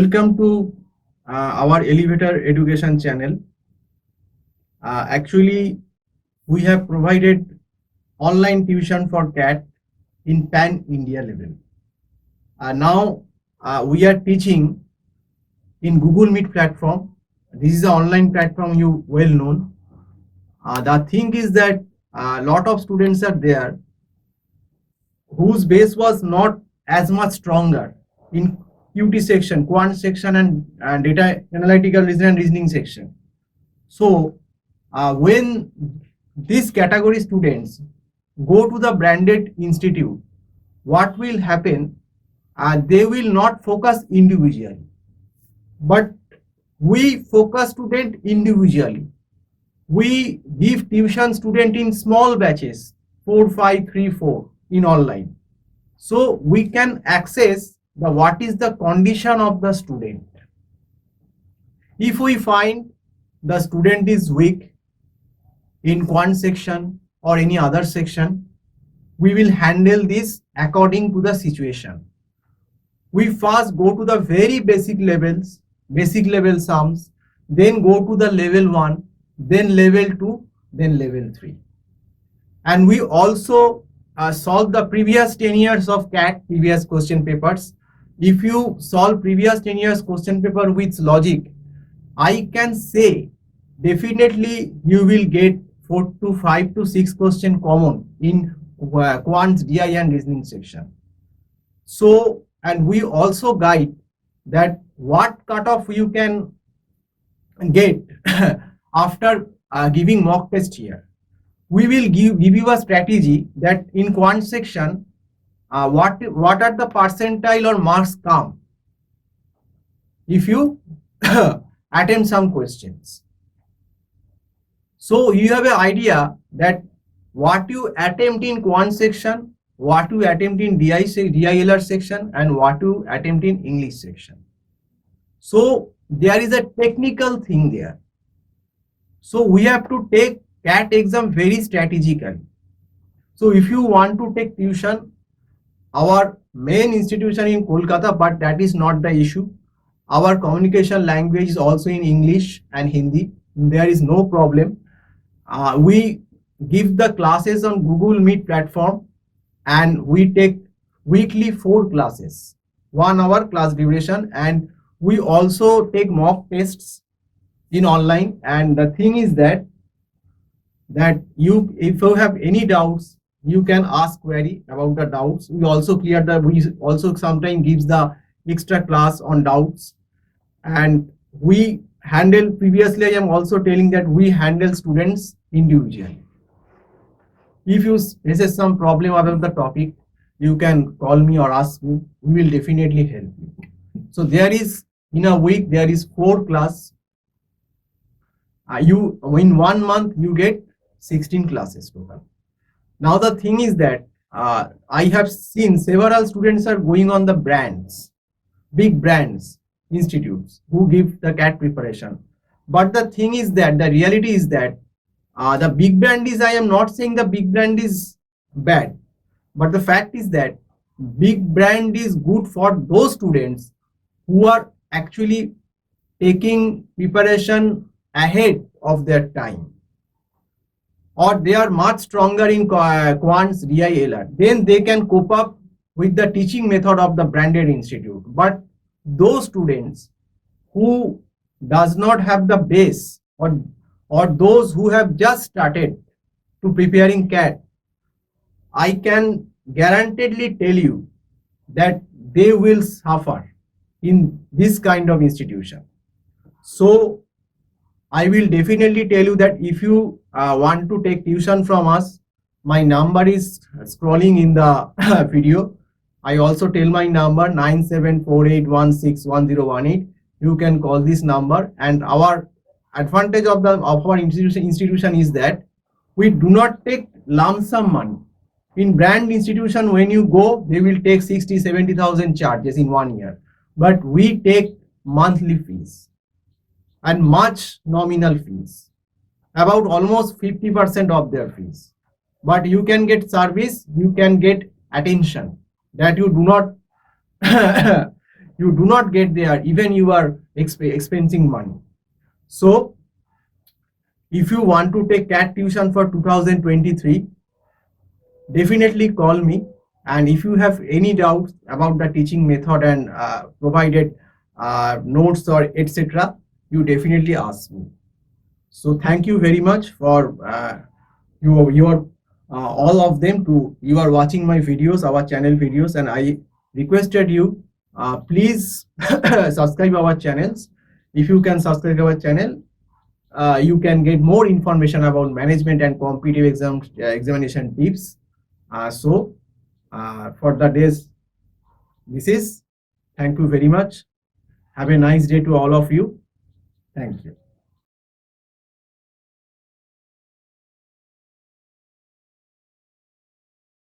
Welcome to our Elevator Education channel. Actually, we have provided online tuition for CAT in pan-India level. Now we are teaching in Google Meet platform. This is an online platform you well known. The thing is that a lot of students are there whose base was not as much stronger in QT section, quant section, and data analytical reasoning section. So when these category students go to the branded institute, what will happen? They will not focus individually, but we focus student individually. We give tuition student in small batches, 4, 5, 3, 4 in online. So we can access what is the condition of the student. If we find the student is weak in quant section or any other section, we will handle this according to the situation. We first go to the very basic levels, basic level sums, then go to the level 1, then level 2, then level 3. And we also solve the previous 10 years of CAT, previous question papers. If you solve previous 10 years question paper with logic, I can say definitely you will get 4 to 5 to 6 question common in quant, DI and reasoning section. So, and we also guide that what cutoff you can get after giving mock test here. We will give you a strategy that in quant section, what are the percentile or marks come if you attempt some questions. So you have an idea that what you attempt in quant section, what you attempt in DILR section, and what you attempt in English section. So there is a technical thing there. So we have to take CAT exam very strategically. So if you want to take tuition, our main institution in Kolkata, but that is not the issue. Our communication language is also in English and Hindi. There is no problem. We give the classes on Google Meet platform, and we take weekly 4 classes, 1 hour class duration, and we also take mock tests in online. And the thing is that if you have any doubts, you can ask query about the doubts. We also we also sometimes gives the extra class on doubts, and we handle, previously I am also telling that we handle students individually. If you face some problem about the topic, you can call me or ask me. We will definitely help you. So there is, in a week, there is 4 class. In 1 month you get 16 classes total. Now the thing is that I have seen several students are going on the brands, big brands, institutes who give the CAT preparation. But the thing is that the reality is that the big brand is, I am not saying the big brand is bad, but the fact is that big brand is good for those students who are actually taking preparation ahead of their time, or they are much stronger in quants, DILR, then they can cope up with the teaching method of the branded institute. But those students who does not have the base, or those who have just started to preparing CAT, I can guaranteedly tell you that they will suffer in this kind of institution. So I will definitely tell you that if you want to take tuition from us, my number is scrolling in the video. I also tell my number 9748161018. You can call this number, and our advantage of our institution is that we do not take lump sum money. In brand institution, when you go, they will take 60,000-70,000 charges in 1 year, but we take monthly fees and much nominal fees, about almost 50% of their fees. But you can get service, you can get attention that you do not you do not get there, even you are expensing money. So if you want to take CAT tuition for 2023, definitely call me. And if you have any doubts about the teaching method and provided notes or etc., you definitely ask me. So thank you very much for your all of them to you are watching my videos, our channel videos, and I requested you please subscribe our channels. If you can subscribe our channel, you can get more information about management and competitive examination tips. For the days, this is. Thank you very much. Have a nice day to all of you. Thank you.